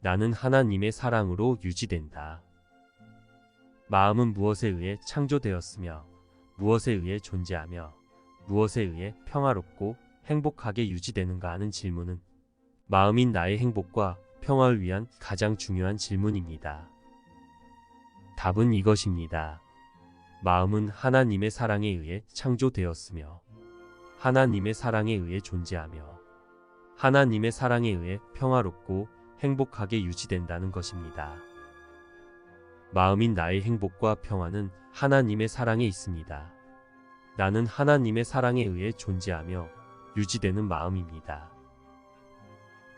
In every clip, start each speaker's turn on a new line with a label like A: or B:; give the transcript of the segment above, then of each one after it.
A: 나는 하나님의 사랑으로 유지된다. 마음은 무엇에 의해 창조되었으며 무엇에 의해 존재하며 무엇에 의해 평화롭고 행복하게 유지되는가 하는 질문은 마음인 나의 행복과 평화를 위한 가장 중요한 질문입니다. 답은 이것입니다. 마음은 하나님의 사랑에 의해 창조되었으며 하나님의 사랑에 의해 존재하며 하나님의 사랑에 의해 평화롭고 행복하게 유지된다는 것입니다. 마음인 나의 행복과 평화는 하나님의 사랑에 있습니다. 나는 하나님의 사랑에 의해 존재하며 유지되는 마음입니다.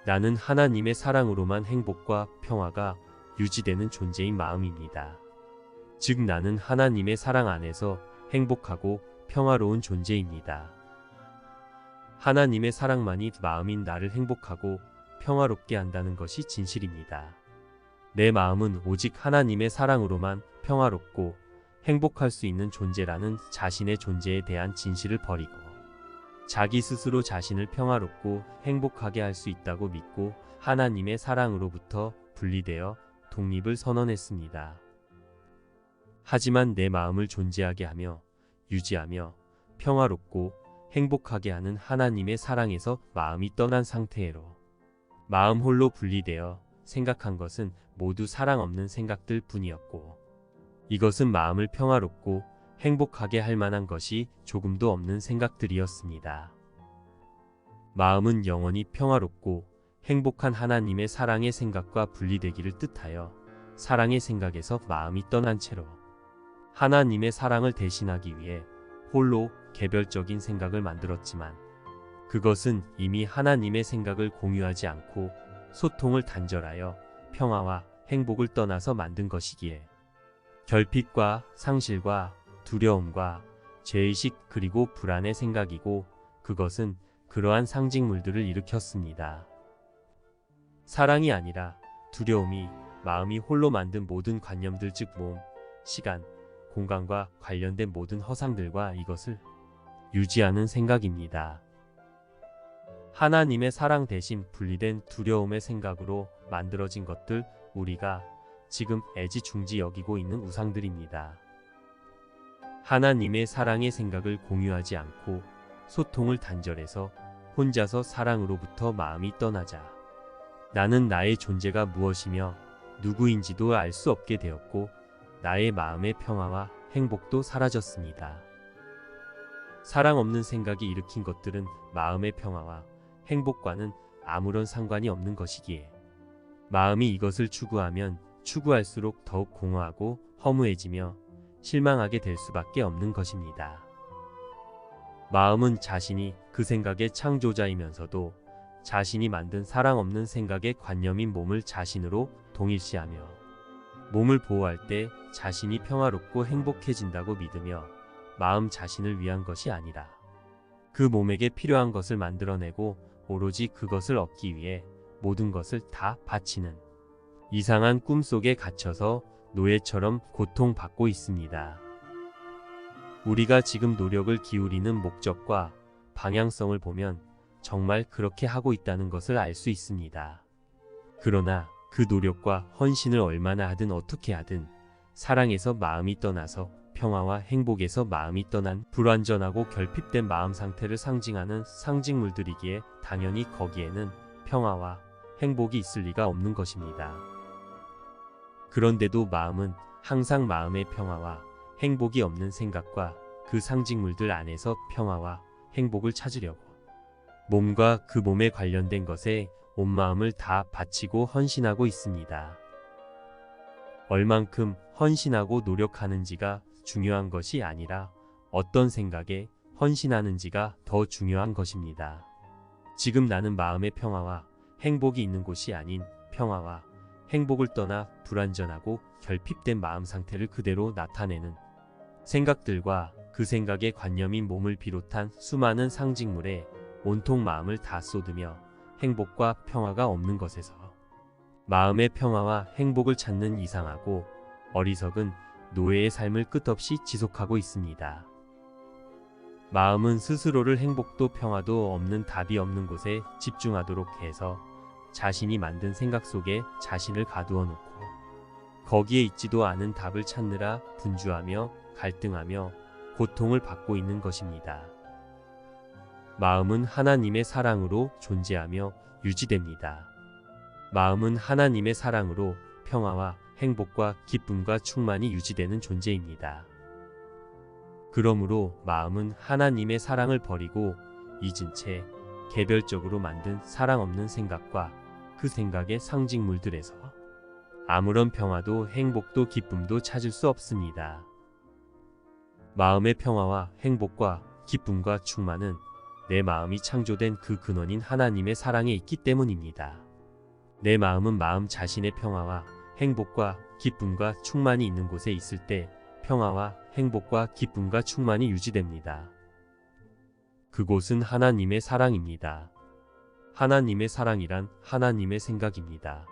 A: 나는 하나님의 사랑으로만 행복과 평화가 유지되는 존재인 마음입니다. 즉 나는 하나님의 사랑 안에서 행복하고 평화로운 존재입니다. 하나님의 사랑만이 마음인 나를 행복하고 평화롭게 한다는 것이 진실입니다. 내 마음은 오직 하나님의 사랑으로만 평화롭고 행복할 수 있는 존재라는 자신의 존재에 대한 진실을 버리고 자기 스스로 자신을 평화롭고 행복하게 할 수 있다고 믿고 하나님의 사랑으로부터 분리되어 독립을 선언했습니다. 하지만 내 마음을 존재하게 하며 유지하며 평화롭고 행복하게 하는 하나님의 사랑에서 마음이 떠난 상태로 마음 홀로 분리되어 생각한 것은 모두 사랑 없는 생각들 뿐이었고 이것은 마음을 평화롭고 행복하게 할 만한 것이 조금도 없는 생각들이었습니다. 마음은 영원히 평화롭고 행복한 하나님의 사랑의 생각과 분리되기를 뜻하여 사랑의 생각에서 마음이 떠난 채로 하나님의 사랑을 대신하기 위해 홀로 개별적인 생각을 만들었지만 그것은 이미 하나님의 생각을 공유하지 않고 소통을 단절하여 평화와 행복을 떠나서 만든 것이기에 결핍과 상실과 두려움과 죄의식 그리고 불안의 생각이고 그것은 그러한 상징물들을 일으켰습니다. 사랑이 아니라 두려움이 마음이 홀로 만든 모든 관념들 즉 몸, 시간, 공간과 관련된 모든 허상들과 이것을 유지하는 생각입니다. 하나님의 사랑 대신 분리된 두려움의 생각으로 만들어진 것들 우리가 지금 애지중지 여기고 있는 우상들입니다. 하나님의 사랑의 생각을 공유하지 않고 소통을 단절해서 혼자서 사랑으로부터 마음이 떠나자 나는 나의 존재가 무엇이며 누구인지도 알 수 없게 되었고 나의 마음의 평화와 행복도 사라졌습니다. 사랑 없는 생각이 일으킨 것들은 마음의 평화와 행복과는 아무런 상관이 없는 것이기에 마음이 이것을 추구하면 추구할수록 더욱 공허하고 허무해지며 실망하게 될 수밖에 없는 것입니다. 마음은 자신이 그 생각의 창조자이면서도 자신이 만든 사랑 없는 생각의 관념인 몸을 자신으로 동일시하며 몸을 보호할 때 자신이 평화롭고 행복해진다고 믿으며 마음 자신을 위한 것이 아니라 그 몸에게 필요한 것을 만들어내고 오로지 그것을 얻기 위해 모든 것을 다 바치는 이상한 꿈속에 갇혀서 노예처럼 고통받고 있습니다. 우리가 지금 노력을 기울이는 목적과 방향성을 보면 정말 그렇게 하고 있다는 것을 알 수 있습니다. 그러나 그 노력과 헌신을 얼마나 하든 어떻게 하든 사랑에서 마음이 떠나서 평화와 행복에서 마음이 떠난 불완전하고 결핍된 마음 상태를 상징하는 상징물들이기에 당연히 거기에는 평화와 행복이 있을 리가 없는 것입니다. 그런데도 마음은 항상 마음의 평화와 행복이 없는 생각과 그 상징물들 안에서 평화와 행복을 찾으려고 몸과 그 몸에 관련된 것에 온 마음을 다 바치고 헌신하고 있습니다. 얼만큼 헌신하고 노력하는지가 중요한 것이 아니라 어떤 생각에 헌신하는지가 더 중요한 것입니다. 지금 나는 마음의 평화와 행복이 있는 곳이 아닌 평화와 행복을 떠나 불완전하고 결핍된 마음 상태를 그대로 나타내는 생각들과 그 생각의 관념인 몸을 비롯한 수많은 상징물에 온통 마음을 다 쏟으며 행복과 평화가 없는 것에서 마음의 평화와 행복을 찾는 이상하고 어리석은 노예의 삶을 끝없이 지속하고 있습니다. 마음은 스스로를 행복도 평화도 없는 답이 없는 곳에 집중하도록 해서 자신이 만든 생각 속에 자신을 가두어 놓고 거기에 있지도 않은 답을 찾느라 분주하며 갈등하며 고통을 받고 있는 것입니다. 마음은 하나님의 사랑으로 존재하며 유지됩니다. 마음은 하나님의 사랑으로 평화와 행복과 기쁨과 충만이 유지되는 존재입니다. 그러므로 마음은 하나님의 사랑을 버리고 잊은 채 개별적으로 만든 사랑 없는 생각과 그 생각의 상징물들에서 아무런 평화도 행복도 기쁨도 찾을 수 없습니다. 마음의 평화와 행복과 기쁨과 충만은 내 마음이 창조된 그 근원인 하나님의 사랑에 있기 때문입니다. 내 마음은 마음 자신의 평화와 행복과 기쁨과 충만이 있는 곳에 있을 때 평화와 행복과 기쁨과 충만이 유지됩니다. 그곳은 하나님의 사랑입니다. 하나님의 사랑이란 하나님의 생각입니다.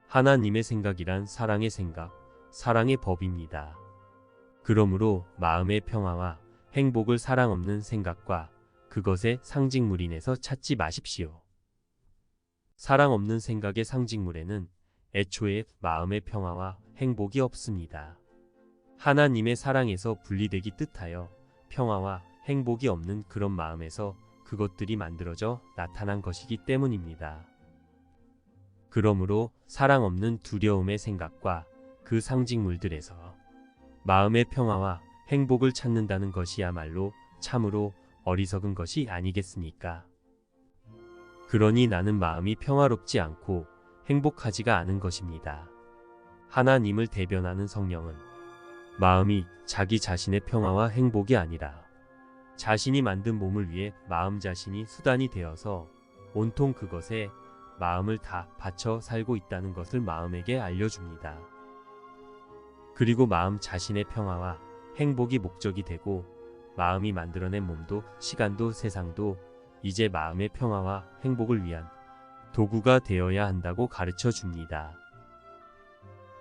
A: 하나님의 생각이란 사랑의 생각, 사랑의 법입니다. 그러므로 마음의 평화와 행복을 사랑 없는 생각과 그것의 상징물인에서 찾지 마십시오. 사랑 없는 생각의 상징물에는 애초에 마음의 평화와 행복이 없습니다. 하나님의 사랑에서 분리되기 뜻하여 평화와 행복이 없는 그런 마음에서 그것들이 만들어져 나타난 것이기 때문입니다. 그러므로 사랑 없는 두려움의 생각과 그 상징물들에서 마음의 평화와 행복을 찾는다는 것이야말로 참으로 어리석은 것이 아니겠습니까? 그러니 나는 마음이 평화롭지 않고 행복하지가 않은 것입니다. 하나님을 대변하는 성령은 마음이 자기 자신의 평화와 행복이 아니라 자신이 만든 몸을 위해 마음 자신이 수단이 되어서 온통 그것에 마음을 다 바쳐 살고 있다는 것을 마음에게 알려줍니다. 그리고 마음 자신의 평화와 행복이 목적이 되고 마음이 만들어낸 몸도 시간도 세상도 이제 마음의 평화와 행복을 위한 도구가 되어야 한다고 가르쳐 줍니다.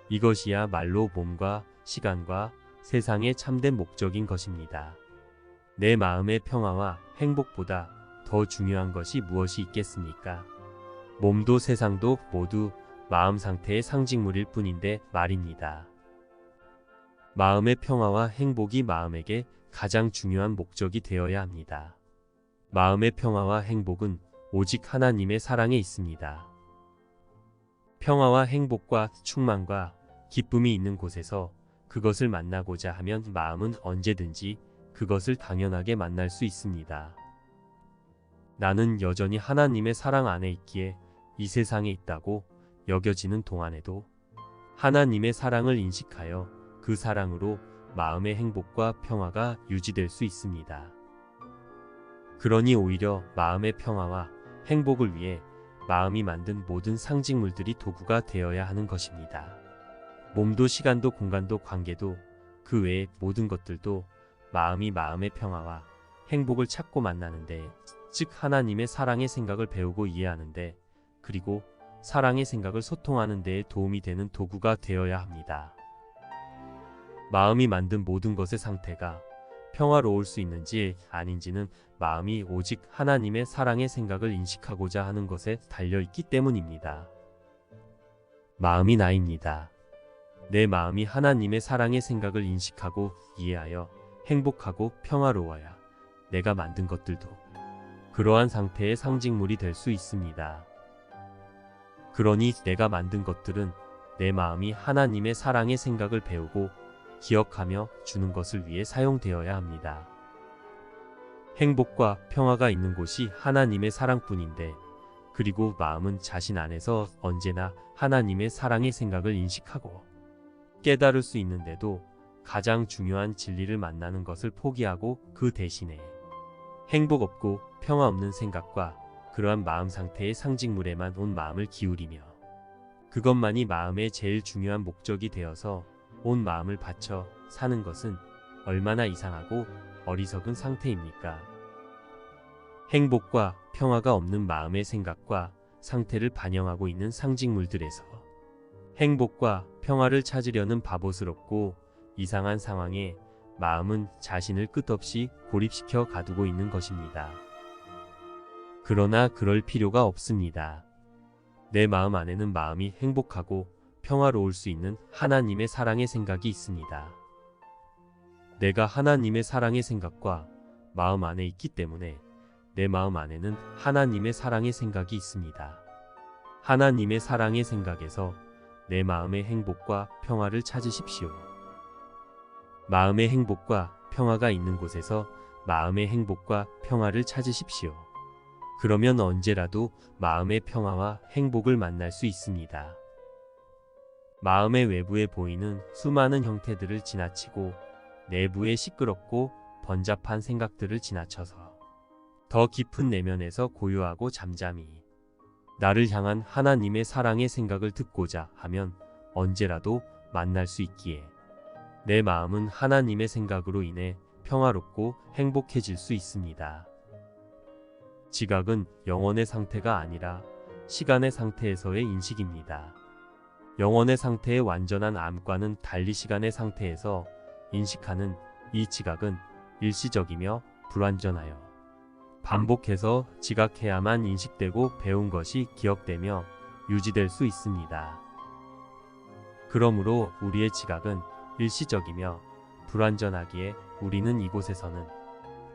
A: 이것이야말로 몸과 시간과 세상의 참된 목적인 것입니다. 내 마음의 평화와 행복보다 더 중요한 것이 무엇이 있겠습니까? 몸도 세상도 모두 마음 상태의 상징물일 뿐인데 말입니다. 마음의 평화와 행복이 마음에게 가장 중요한 목적이 되어야 합니다. 마음의 평화와 행복은 오직 하나님의 사랑에 있습니다. 평화와 행복과 충만과 기쁨이 있는 곳에서 그것을 만나고자 하면 마음은 언제든지 그것을 당연하게 만날 수 있습니다. 나는 여전히 하나님의 사랑 안에 있기에 이 세상에 있다고 여겨지는 동안에도 하나님의 사랑을 인식하여 그 사랑으로 마음의 행복과 평화가 유지될 수 있습니다. 그러니 오히려 마음의 평화와 행복을 위해 마음이 만든 모든 상징물들이 도구가 되어야 하는 것입니다. 몸도 시간도 공간도 관계도 그 외의 모든 것들도 마음이 마음의 평화와 행복을 찾고 만나는데, 즉 하나님의 사랑의 생각을 배우고 이해하는데, 그리고 사랑의 생각을 소통하는 데에 도움이 되는 도구가 되어야 합니다. 마음이 만든 모든 것의 상태가 평화로울 수 있는지 아닌지는 마음이 오직 하나님의 사랑의 생각을 인식하고자 하는 것에 달려있기 때문입니다. 마음이 나입니다. 내 마음이 하나님의 사랑의 생각을 인식하고 이해하여 행복하고 평화로워야 내가 만든 것들도 그러한 상태의 상징물이 될 수 있습니다. 그러니 내가 만든 것들은 내 마음이 하나님의 사랑의 생각을 배우고 기억하며 주는 것을 위해 사용되어야 합니다. 행복과 평화가 있는 곳이 하나님의 사랑뿐인데, 그리고 마음은 자신 안에서 언제나 하나님의 사랑의 생각을 인식하고 깨달을 수 있는데도 가장 중요한 진리를 만나는 것을 포기하고 그 대신에 행복 없고 평화 없는 생각과 그러한 마음 상태의 상징물에만 온 마음을 기울이며 그것만이 마음의 제일 중요한 목적이 되어서 온 마음을 바쳐 사는 것은 얼마나 이상하고 어리석은 상태입니까? 행복과 평화가 없는 마음의 생각과 상태를 반영하고 있는 상징물들에서 행복과 평화를 찾으려는 바보스럽고 이상한 상황에 마음은 자신을 끝없이 고립시켜 가두고 있는 것입니다. 그러나 그럴 필요가 없습니다. 내 마음 안에는 마음이 행복하고 평화로울 수 있는 하나님의 사랑의 생각이 있습니다. 내가 하나님의 사랑의 생각과 마음 안에 있기 때문에 내 마음 안에는 하나님의 사랑의 생각이 있습니다. 하나님의 사랑의 생각에서 내 마음의 행복과 평화를 찾으십시오. 마음의 행복과 평화가 있는 곳에서 마음의 행복과 평화를 찾으십시오. 그러면 언제라도 마음의 평화와 행복을 만날 수 있습니다. 마음의 외부에 보이는 수많은 형태들을 지나치고 내부의 시끄럽고 번잡한 생각들을 지나쳐서 더 깊은 내면에서 고요하고 잠잠히 나를 향한 하나님의 사랑의 생각을 듣고자 하면 언제라도 만날 수 있기에 내 마음은 하나님의 생각으로 인해 평화롭고 행복해질 수 있습니다. 지각은 영혼의 상태가 아니라 시간의 상태에서의 인식입니다. 영혼의 상태의 완전한 암과는 달리 시간의 상태에서 인식하는 이 지각은 일시적이며 불완전하여 반복해서 지각해야만 인식되고 배운 것이 기억되며 유지될 수 있습니다. 그러므로 우리의 지각은 일시적이며 불완전하기에 우리는 이곳에서는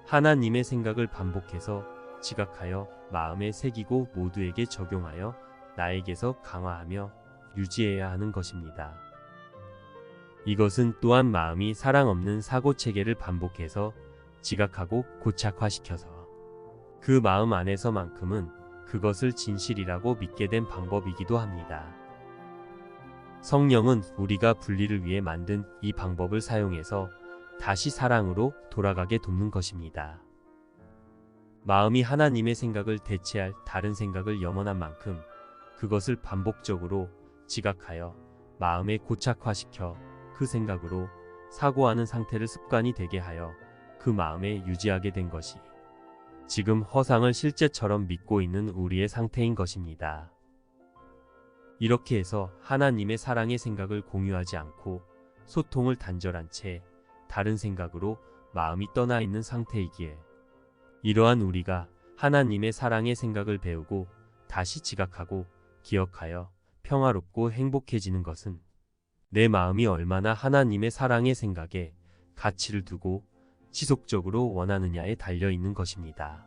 A: 하나님의 생각을 반복해서 지각하여 마음에 새기고 모두에게 적용하여 나에게서 강화하며 유지해야 하는 것입니다. 이것은 또한 마음이 사랑 없는 사고체계를 반복해서 지각하고 고착화시켜서 그 마음 안에서만큼은 그것을 진실이라고 믿게 된 방법이기도 합니다. 성령은 우리가 분리를 위해 만든 이 방법을 사용해서 다시 사랑으로 돌아가게 돕는 것입니다. 마음이 하나님의 생각을 대체할 다른 생각을 염원한 만큼 그것을 반복적으로 지각하여 마음에 고착화시켜 그 생각으로 사고하는 상태를 습관이 되게 하여 그 마음에 유지하게 된 것이 지금 허상을 실제처럼 믿고 있는 우리의 상태인 것입니다. 이렇게 해서 하나님의 사랑의 생각을 공유하지 않고 소통을 단절한 채 다른 생각으로 마음이 떠나 있는 상태이기에 이러한 우리가 하나님의 사랑의 생각을 배우고 다시 지각하고 기억하여 평화롭고 행복해지는 것은 내 마음이 얼마나 하나님의 사랑의 생각에 가치를 두고 지속적으로 원하느냐에 달려있는 것입니다.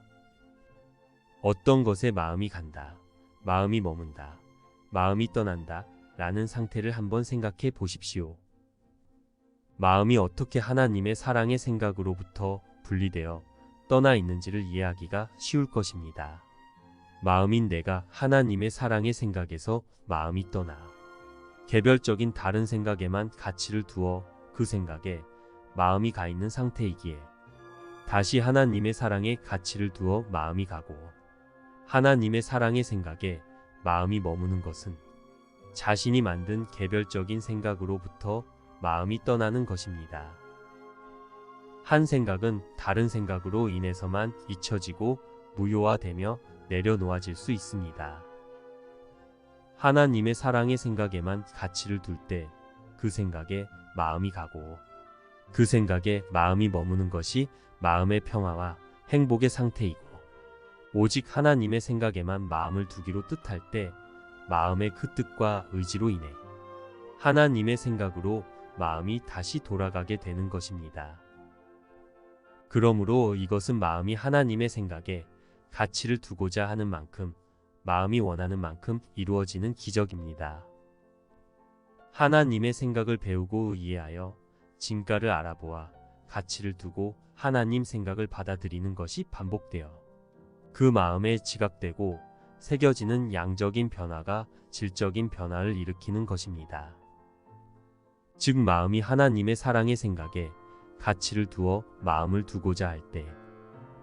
A: 어떤 것에 마음이 간다, 마음이 머문다, 마음이 떠난다 라는 상태를 한번 생각해 보십시오. 마음이 어떻게 하나님의 사랑의 생각으로부터 분리되어 떠나 있는지를 이해하기가 쉬울 것입니다. 마음인 내가 하나님의 사랑의 생각에서 마음이 떠나 개별적인 다른 생각에만 가치를 두어 그 생각에 마음이 가 있는 상태이기에 다시 하나님의 사랑에 가치를 두어 마음이 가고 하나님의 사랑의 생각에 마음이 머무는 것은 자신이 만든 개별적인 생각으로부터 마음이 떠나는 것입니다. 한 생각은 다른 생각으로 인해서만 잊혀지고 무효화되며 내려놓아질 수 있습니다. 하나님의 사랑의 생각에만 가치를 둘 때 그 생각에 마음이 가고 그 생각에 마음이 머무는 것이 마음의 평화와 행복의 상태이고 오직 하나님의 생각에만 마음을 두기로 뜻할 때 마음의 그 뜻과 의지로 인해 하나님의 생각으로 마음이 다시 돌아가게 되는 것입니다. 그러므로 이것은 마음이 하나님의 생각에 가치를 두고자 하는 만큼 마음이 원하는 만큼 이루어지는 기적입니다. 하나님의 생각을 배우고 이해하여 진가를 알아보아 가치를 두고 하나님 생각을 받아들이는 것이 반복되어 그 마음에 지각되고 새겨지는 양적인 변화가 질적인 변화를 일으키는 것입니다. 즉 마음이 하나님의 사랑의 생각에 가치를 두어 마음을 두고자 할 때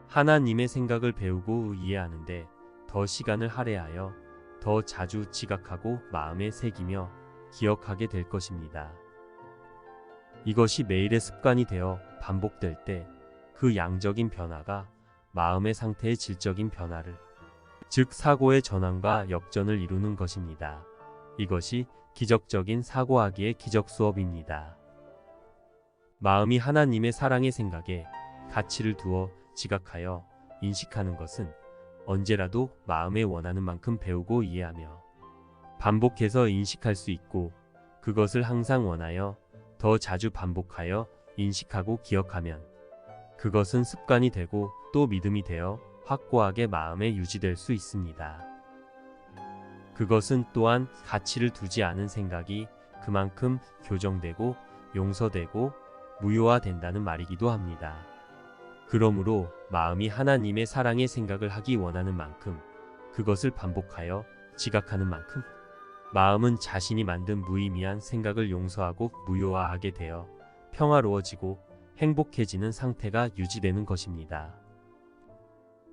A: 하나님의 생각을 배우고 이해하는데 더 시간을 할애하여 더 자주 지각하고 마음에 새기며 기억하게 될 것입니다. 이것이 매일의 습관이 되어 반복될 때 그 양적인 변화가 마음의 상태의 질적인 변화를 즉 사고의 전환과 역전을 이루는 것입니다. 이것이 기적적인 사고하기의 기적 수업입니다. 마음이 하나님의 사랑의 생각에 가치를 두어 지각하여 인식하는 것은 언제라도 마음에 원하는 만큼 배우고 이해하며 반복해서 인식할 수 있고 그것을 항상 원하여 더 자주 반복하여 인식하고 기억하면 그것은 습관이 되고 또 믿음이 되어 확고하게 마음에 유지될 수 있습니다. 그것은 또한 가치를 두지 않은 생각이 그만큼 교정되고 용서되고 무효화된다는 말이기도 합니다. 그러므로 마음이 하나님의 사랑의 생각을 하기 원하는 만큼 그것을 반복하여 지각하는 만큼 마음은 자신이 만든 무의미한 생각을 용서하고 무효화하게 되어 평화로워지고 행복해지는 상태가 유지되는 것입니다.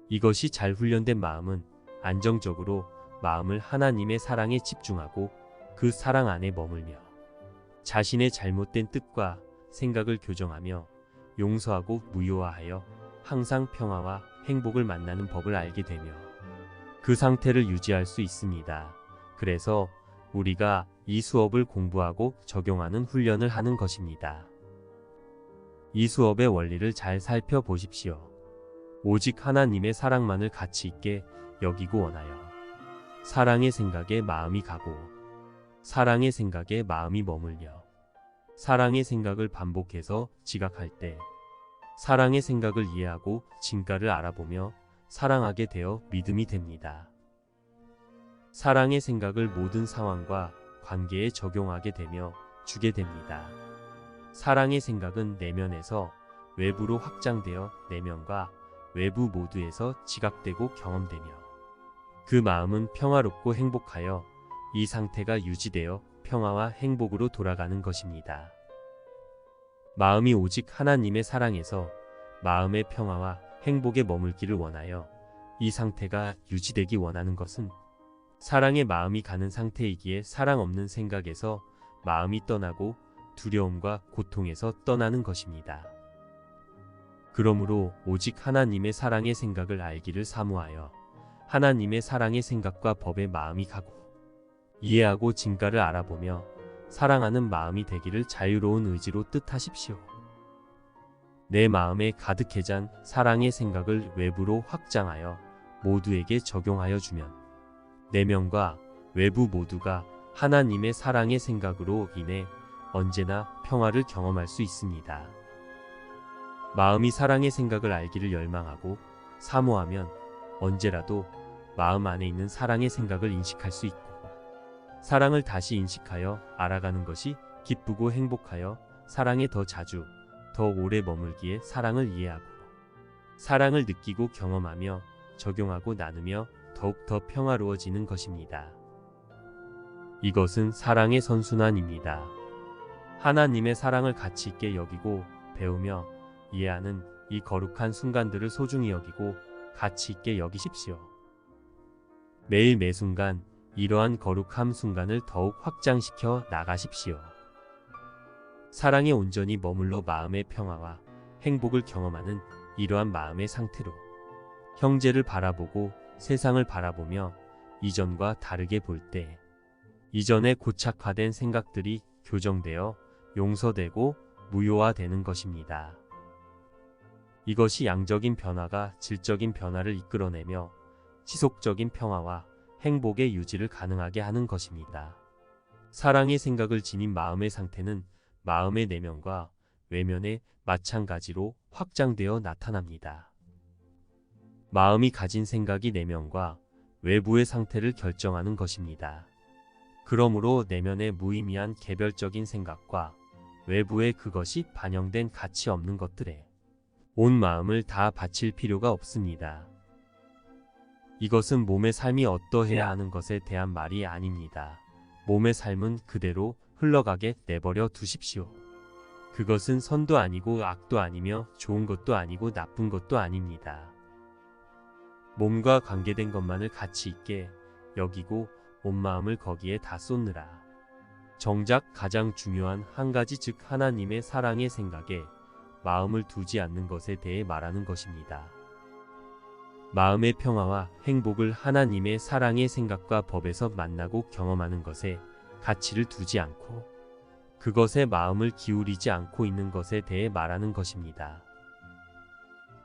A: 이것이 잘 훈련된 마음은 안정적으로 마음을 하나님의 사랑에 집중하고 그 사랑 안에 머물며 자신의 잘못된 뜻과 생각을 교정하며 용서하고 무효화하여 항상 평화와 행복을 만나는 법을 알게 되며 그 상태를 유지할 수 있습니다. 그래서 우리가 이 수업을 공부하고 적용하는 훈련을 하는 것입니다. 이 수업의 원리를 잘 살펴보십시오. 오직 하나님의 사랑만을 가치 있게 여기고 원하여 사랑의 생각에 마음이 가고 사랑의 생각에 마음이 머물며 사랑의 생각을 반복해서 지각할 때 사랑의 생각을 이해하고 진가를 알아보며 사랑하게 되어 믿음이 됩니다. 사랑의 생각을 모든 상황과 관계에 적용하게 되며 주게 됩니다. 사랑의 생각은 내면에서 외부로 확장되어 내면과 외부 모두에서 지각되고 경험되며 그 마음은 평화롭고 행복하여 이 상태가 유지되어 평화와 행복으로 돌아가는 것입니다. 마음이 오직 하나님의 사랑에서 마음의 평화와 행복에 머물기를 원하여 이 상태가 유지되기 원하는 것은 사랑의 마음이 가는 상태이기에 사랑 없는 생각에서 마음이 떠나고 두려움과 고통에서 떠나는 것입니다. 그러므로 오직 하나님의 사랑의 생각을 알기를 사모하여 하나님의 사랑의 생각과 법에 마음이 가고 이해하고 진가를 알아보며 사랑하는 마음이 되기를 자유로운 의지로 뜻하십시오. 내 마음에 가득해 잔 사랑의 생각을 외부로 확장하여 모두에게 적용하여 주면 내면과 외부 모두가 하나님의 사랑의 생각으로 인해 언제나 평화를 경험할 수 있습니다. 마음이 사랑의 생각을 알기를 열망하고 사모하면 언제라도 마음 안에 있는 사랑의 생각을 인식할 수 있고 사랑을 다시 인식하여 알아가는 것이 기쁘고 행복하여 사랑에 더 자주 더 오래 머물기에 사랑을 이해하고 사랑을 느끼고 경험하며 적용하고 나누며 더욱 더 평화로워지는 것입니다. 이것은 사랑의 선순환입니다. 하나님의 사랑을 가치 있게 여기고 배우며 이해하는 이 거룩한 순간들을 소중히 여기고 가치 있게 여기십시오. 매일 매순간 이러한 거룩함 순간을 더욱 확장시켜 나가십시오. 사랑에 온전히 머물러 마음의 평화와 행복을 경험하는 이러한 마음의 상태로 형제를 바라보고 세상을 바라보며 이전과 다르게 볼 때 이전에 고착화된 생각들이 교정되어 용서되고 무효화되는 것입니다. 이것이 양적인 변화가 질적인 변화를 이끌어내며 지속적인 평화와 행복의 유지를 가능하게 하는 것입니다. 사랑의 생각을 지닌 마음의 상태는 마음의 내면과 외면에 마찬가지로 확장되어 나타납니다. 마음이 가진 생각이 내면과 외부의 상태를 결정하는 것입니다. 그러므로 내면의 무의미한 개별적인 생각과 외부의 그것이 반영된 가치 없는 것들에 온 마음을 다 바칠 필요가 없습니다. 이것은 몸의 삶이 어떠해야 하는 것에 대한 말이 아닙니다. 몸의 삶은 그대로 흘러가게 내버려 두십시오. 그것은 선도 아니고 악도 아니며 좋은 것도 아니고 나쁜 것도 아닙니다. 몸과 관계된 것만을 가치 있게 여기고 온 마음을 거기에 다 쏟느라. 정작 가장 중요한 한 가지 즉 하나님의 사랑의 생각에 마음을 두지 않는 것에 대해 말하는 것입니다. 마음의 평화와 행복을 하나님의 사랑의 생각과 법에서 만나고 경험하는 것에 가치를 두지 않고 그것에 마음을 기울이지 않고 있는 것에 대해 말하는 것입니다.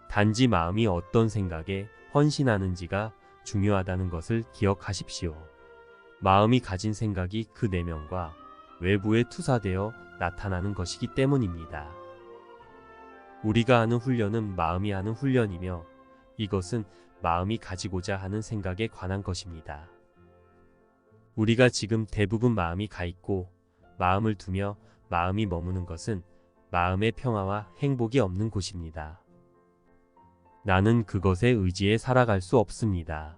A: 단지 마음이 어떤 생각에 헌신하는지가 중요하다는 것을 기억하십시오. 마음이 가진 생각이 그 내면과 외부에 투사되어 나타나는 것이기 때문입니다. 우리가 하는 훈련은 마음이 하는 훈련이며 이것은 마음이 가지고자 하는 생각에 관한 것입니다. 우리가 지금 대부분 마음이 가 있고 마음을 두며 마음이 머무는 것은 마음의 평화와 행복이 없는 곳입니다. 나는 그것에 의지해 살아갈 수 없습니다.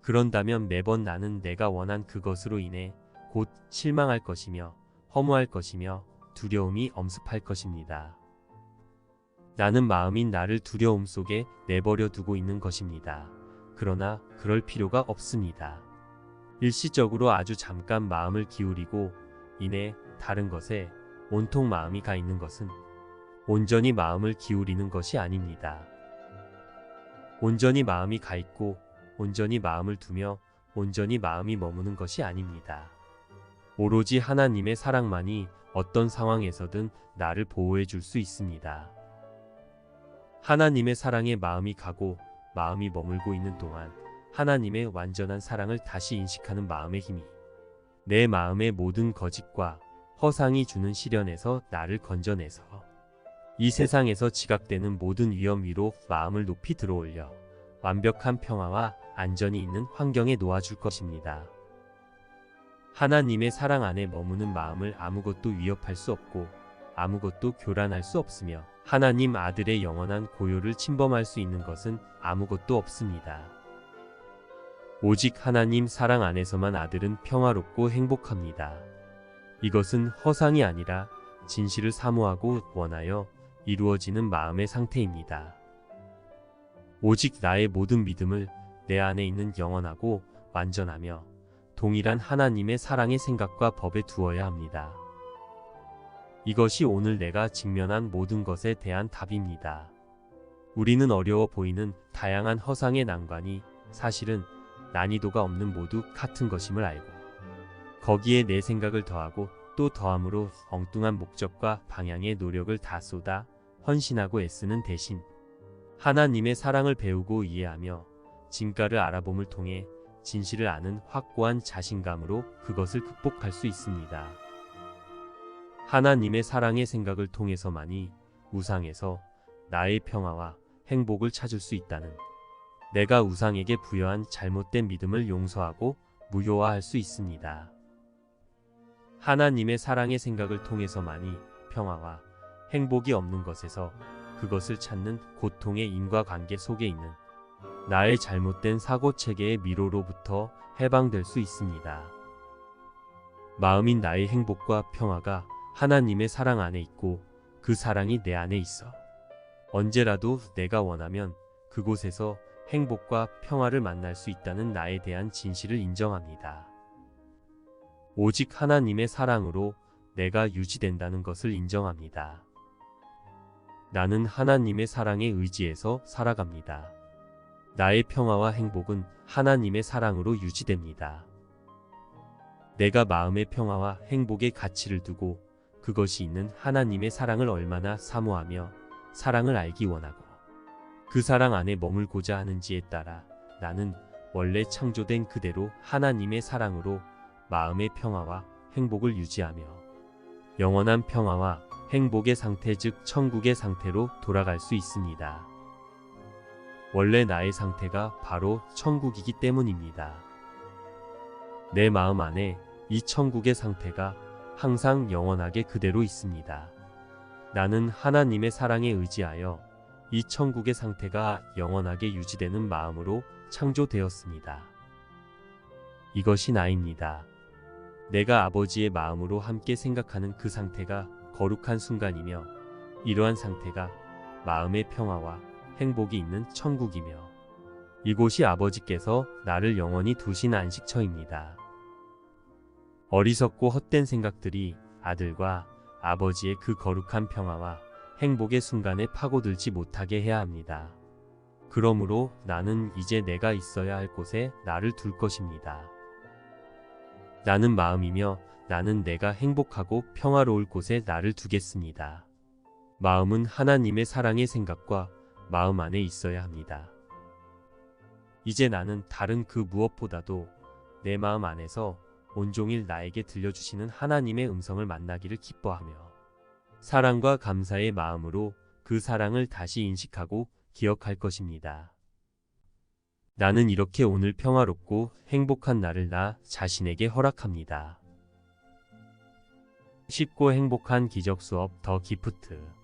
A: 그런다면 매번 나는 내가 원한 그것으로 인해 곧 실망할 것이며 허무할 것이며 두려움이 엄습할 것입니다. 나는 마음인 나를 두려움 속에 내버려 두고 있는 것입니다. 그러나 그럴 필요가 없습니다. 일시적으로 아주 잠깐 마음을 기울이고 인해 다른 것에 온통 마음이 가 있는 것은 온전히 마음을 기울이는 것이 아닙니다. 온전히 마음이 가 있고 온전히 마음을 두며 온전히 마음이 머무는 것이 아닙니다. 오로지 하나님의 사랑만이 어떤 상황에서든 나를 보호해 줄 수 있습니다. 하나님의 사랑에 마음이 가고 마음이 머물고 있는 동안 하나님의 완전한 사랑을 다시 인식하는 마음의 힘이 내 마음의 모든 거짓과 허상이 주는 시련에서 나를 건져내서 이 세상에서 지각되는 모든 위험 위로 마음을 높이 들어올려 완벽한 평화와 안전이 있는 환경에 놓아줄 것입니다. 하나님의 사랑 안에 머무는 마음을 아무것도 위협할 수 없고 아무것도 교란할 수 없으며 하나님 아들의 영원한 고요를 침범할 수 있는 것은 아무것도 없습니다. 오직 하나님 사랑 안에서만 아들은 평화롭고 행복합니다. 이것은 허상이 아니라 진실을 사모하고 원하여 이루어지는 마음의 상태입니다. 오직 나의 모든 믿음을 내 안에 있는 영원하고 완전하며 동일한 하나님의 사랑의 생각과 법에 두어야 합니다. 이것이 오늘 내가 직면한 모든 것에 대한 답입니다. 우리는 어려워 보이는 다양한 허상의 난관이 사실은 난이도가 없는 모두 같은 것임을 알고 거기에 내 생각을 더하고 또 더함으로 엉뚱한 목적과 방향의 노력을 다 쏟아 헌신하고 애쓰는 대신 하나님의 사랑을 배우고 이해하며 진가를 알아봄을 통해 진실을 아는 확고한 자신감으로 그것을 극복할 수 있습니다. 하나님의 사랑의 생각을 통해서만이 우상에서 나의 평화와 행복을 찾을 수 있다는 내가 우상에게 부여한 잘못된 믿음을 용서하고 무효화할 수 있습니다. 하나님의 사랑의 생각을 통해서만이 평화와 행복이 없는 것에서 그것을 찾는 고통의 인과관계 속에 있는 나의 잘못된 사고체계의 미로로부터 해방될 수 있습니다. 마음인 나의 행복과 평화가 하나님의 사랑 안에 있고 그 사랑이 내 안에 있어 언제라도 내가 원하면 그곳에서 행복과 평화를 만날 수 있다는 나에 대한 진실을 인정합니다. 오직 하나님의 사랑으로 내가 유지된다는 것을 인정합니다. 나는 하나님의 사랑에 의지해서 살아갑니다. 나의 평화와 행복은 하나님의 사랑으로 유지됩니다. 내가 마음의 평화와 행복의 가치를 두고 그것이 있는 하나님의 사랑을 얼마나 사모하며 사랑을 알기 원하고 그 사랑 안에 머물고자 하는지에 따라 나는 원래 창조된 그대로 하나님의 사랑으로 마음의 평화와 행복을 유지하며 영원한 평화와 행복의 상태 즉 천국의 상태로 돌아갈 수 있습니다. 원래 나의 상태가 바로 천국이기 때문입니다. 내 마음 안에 이 천국의 상태가 항상 영원하게 그대로 있습니다. 나는 하나님의 사랑에 의지하여 이 천국의 상태가 영원하게 유지되는 마음으로 창조되었습니다. 이것이 나입니다. 내가 아버지의 마음으로 함께 생각하는 그 상태가 거룩한 순간이며 이러한 상태가 마음의 평화와 행복이 있는 천국이며 이곳이 아버지께서 나를 영원히 두신 안식처입니다. 어리석고 헛된 생각들이 아들과 아버지의 그 거룩한 평화와 행복의 순간에 파고들지 못하게 해야 합니다. 그러므로 나는 이제 내가 있어야 할 곳에 나를 둘 것입니다. 나는 마음이며 나는 내가 행복하고 평화로울 곳에 나를 두겠습니다. 마음은 하나님의 사랑의 생각과 마음 안에 있어야 합니다. 이제 나는 다른 그 무엇보다도 내 마음 안에서 온종일 나에게 들려주시는 하나님의 음성을 만나기를 기뻐하며 사랑과 감사의 마음으로 그 사랑을 다시 인식하고 기억할 것입니다. 나는 이렇게 오늘 평화롭고 행복한 날을 나 자신에게 허락합니다. 쉽고 행복한 기적 수업 더 기프트.